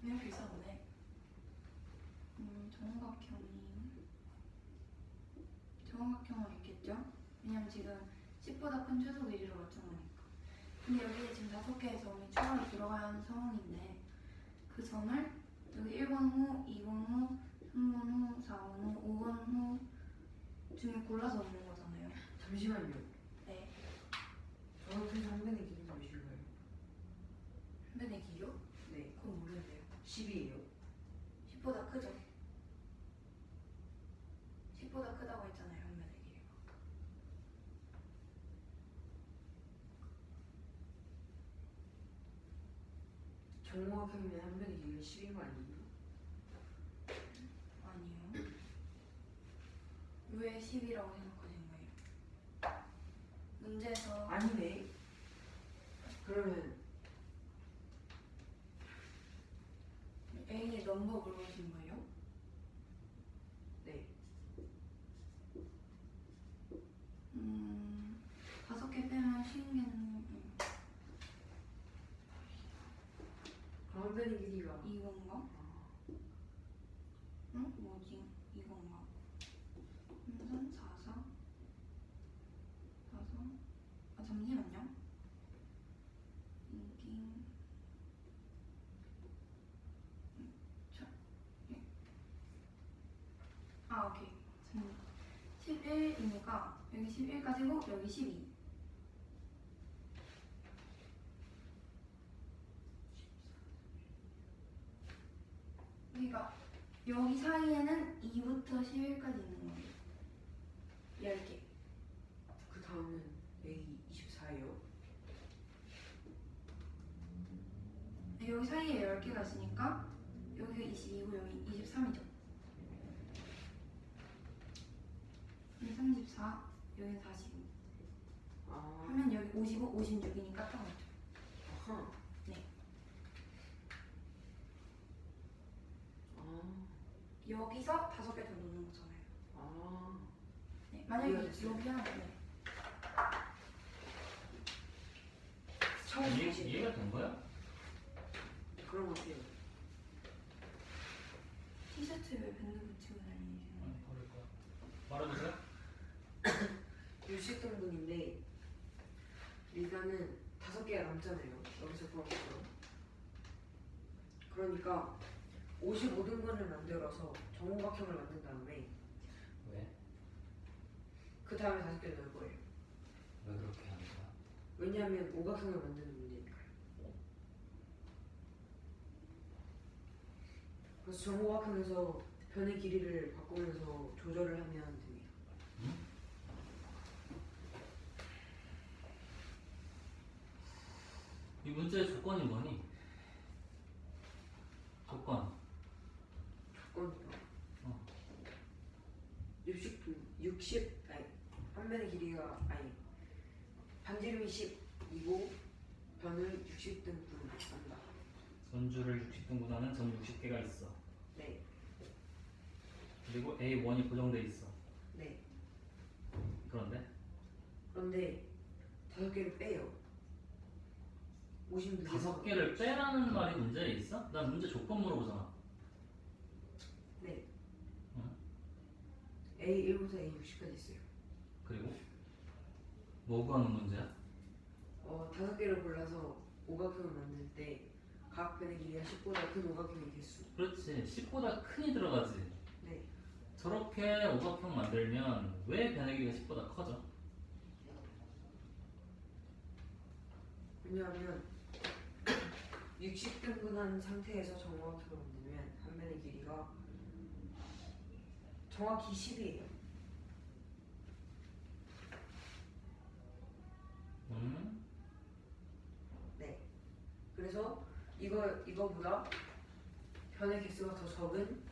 이렇게 있었는데 정삼각형은 있겠죠? 왜냐면 지금 10보다 큰 최소 길이로 맞춘 거니까. 근데 여기에 지금 5개의 점이 추가로 들어가야 하는 상황인데 그 점을 여기 1번 후, 2번 후, 3번 후, 4번 후, 5번 후 중에 골라서 넣는 거잖아요. 잠시만요. 네. 저한테서 한 변의 길이는 몇일까요? 근데 내 길이요? 네. 그건 모르는데요. 10이에요. 10보다 크죠? 10보다 크다고 했잖아요, 현면의 길이가. 정목학형이면 한 변의 길이가 10인 거 아니에요? 아니요. 왜 10이라고 생각하신 거예요? 문제에서 아니네. 그러면 A의 넘버 물어보신 거예요? 네. 5개 빼면 50개는 그럼 한 변의 길이가 이건가? 응? 뭐지? 이건가? 3, 4, 4 아 잠시만요. 이게 예. 아 오케이. 11이니까 여기 11까지고 여기 12. 그러니까 여기 사이에는 2부터 11까지 있는 거예요. 10개. 그 다음은 A 24예요. 여기 사이에 10개가 있으니까 여기가 22고 여기 23이죠. 34, 여기 45. 아. 하면 여기 55, 56이니까 딱 맞죠. 아하. 네. 아. 여기서 5개 더 넣는 거잖아요. 아. 네. 만약에 이해가 됐어요. 여기 하나 네. 처음 다시 이해가 된 거야? 그런 것 같아요. 티셔츠에 왜 밴드 붙이고 다니시는 아니, 버릴 거야. 말해보세요. 60등분인데 일단은 5개가 남잖아요. 여기서 구한 것처럼. 그러니까 55등분을 만들어서 정오각형을 만든 다음에 왜? 그 다음에 5개를 넣을 거예요. 왜 그렇게 하는 거야? 왜냐하면 오각형을 만드는 문제니까요. 그래서 정오각형에서 변의 길이를 바꾸면서 조절을 하면 됩니다. 이 문제의 조건이 뭐니? 조건. 조건이요. 어. 60 아니 한 변의 길이가 아니 반지름이 10이고 변을 60등분 한다. 전주를 60등분하는 점 60개가 있어. 네. 그리고 A1이 고정돼 있어. 네. 그런데 그런데 5개를 빼요. 56에서 5개를 빼라는 말이 문제에 있어? 난 문제 조건 물어보잖아. A1부터 A60까지 있어요. 그리고 뭐 구하는 문제야? 5개를 골라서 오각형을 만들 때 각 변의 길이가 10보다 큰 오각형의 개수. 그렇지. 10보다 큰이 들어가지. 네. 저렇게 오각형 만들면 왜 변의 길이가 10보다 커져? 왜냐하면 60등분한 상태에서 정오각형을 만들면 한 변의 길이가 정확히 10이에요. 네. 그래서 이거보다 변의 개수가 더 적은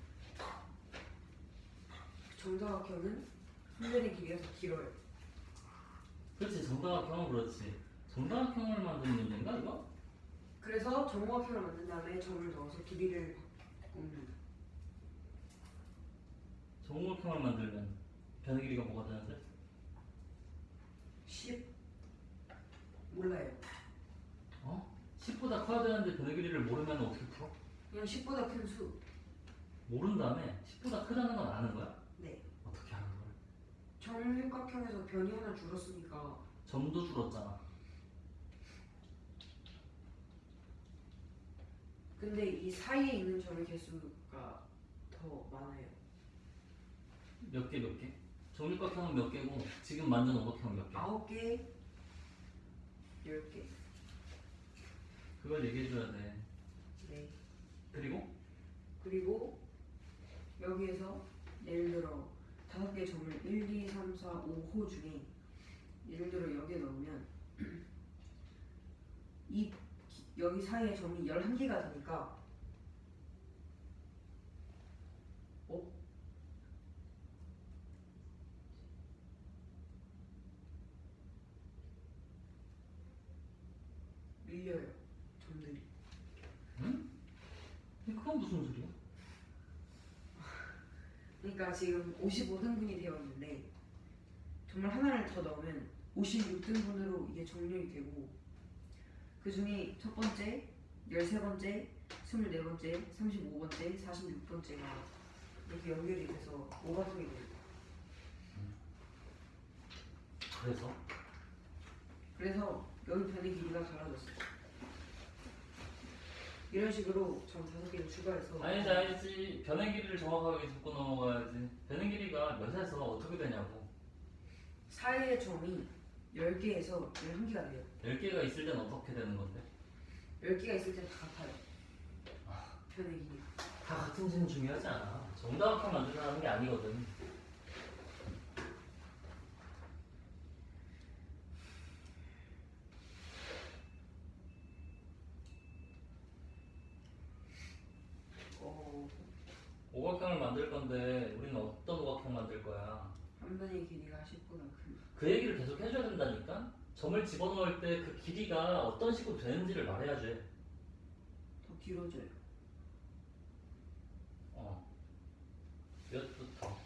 정사각형은 한 변의 길이가 더 길어요. 그렇지. 정사각형은 그렇지. 정사각형을 만드는 문제인가 이거? 그래서 정오각형을 만든 다음에 점을 넣어서 길이를 바꿉니다. 정사각형을 만들면 변의 길이가 뭐가 되는데? 10 몰라요. 10보다 커야 되는데 변의 길이를 모르면 어떻게 풀어? 그냥 10보다 큰 수. 모른 다음에 10보다 크다는 건 아는 거야? 네. 어떻게 아는 거야? 정육각형에서 변이 하나 줄었으니까 점도 줄었잖아. 근데 이 사이에 있는 점의 개수가 더 많아요. 몇 개 몇 개? 정육각형은 몇 개고 지금 만든 오각형은 몇 개? 9개, 10개. 그걸 얘기해줘야 돼. 네. 그리고 여기에서 예를 들어 5개의 점을 1, 2, 3, 4, 5호 중에 예를 들어 여기에 넣으면 여기 사이에 점이 11개가 되니까 밀려요. 점들이. 응? 그건 무슨 소리야? 그러니까 지금 55등분이 되어 있는데 정말 하나를 더 넣으면 56등분으로 이게 정렬이 되고 그 중에 첫 번째, 13번째, 24번째, 35번째, 46번째가 이렇게 연결이 돼서 오각형이 돼요. 그래서 여기 변의 길이가 달라졌어요. 이런 식으로 점 5개를 추가해서 아니지. 변의 길이를 정확하게 짚고 넘어가야지. 변의 길이가 몇에서 어떻게 되냐고. 사이의 점이 10개에서 11개가 돼요. 10개가 있을 땐 어떻게 되는 건데? 10개가 있을 때 다 같아요. 변의 길이. 다 같은 수는 중요하지 않아. 정다각형 만들라는 게 아니거든. 오각형을 만들 건데 우리는 어떤 오각형 만들 거야? 한 변의 길이가 10보다 큰. 그 얘기를 계속 해줘야 된다니까? 점을 집어넣을 때 그 길이가 어떤 식으로 되는지를 말해야지. 더 길어져요. 몇부터?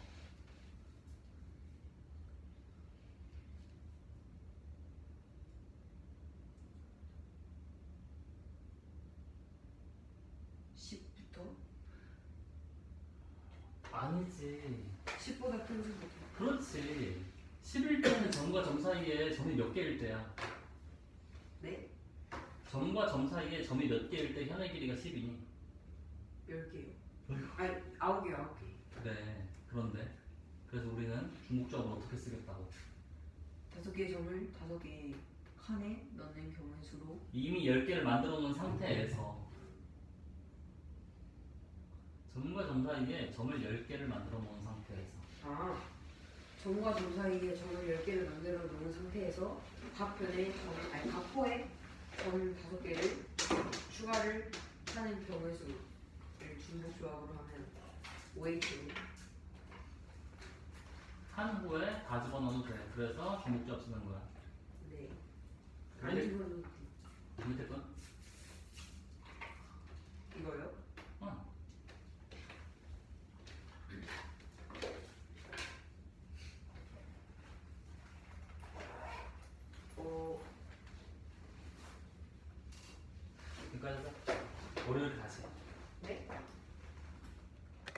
아니지. 10보다 큰 수부터. 그렇지. 10일 때는 점과 점 사이에 점이 몇 개일 때야? 네? 점과 점 사이에 점이 몇 개일 때 현의 길이가 10이니? 10개요. 어휴. 아니 9개, 9개. 그래. 그런데 그래서 우리는 중국적으로 어떻게 쓰겠다고? 5개의 점을 5개의 칸에 넣는 경우의 수로 이미 10개를 만들어 놓은 상태에서 점과 점 사이에 점을 10개를 만들어 놓은 상태에서 점과 점 사이에 점을 10개를 만들어 놓은 상태에서 각 변에 각 호에 점 5개를 추가를 하는 경우의 수를 중복 조합으로 하면 5H. 한 호에 다 집어넣어도 돼. 그래서 중복조합 쓰는 거야. 네. 그래? 안 집어넣어도 돼. 밑에 건? 이거요? 여기까지 하자. 월요일에 다시.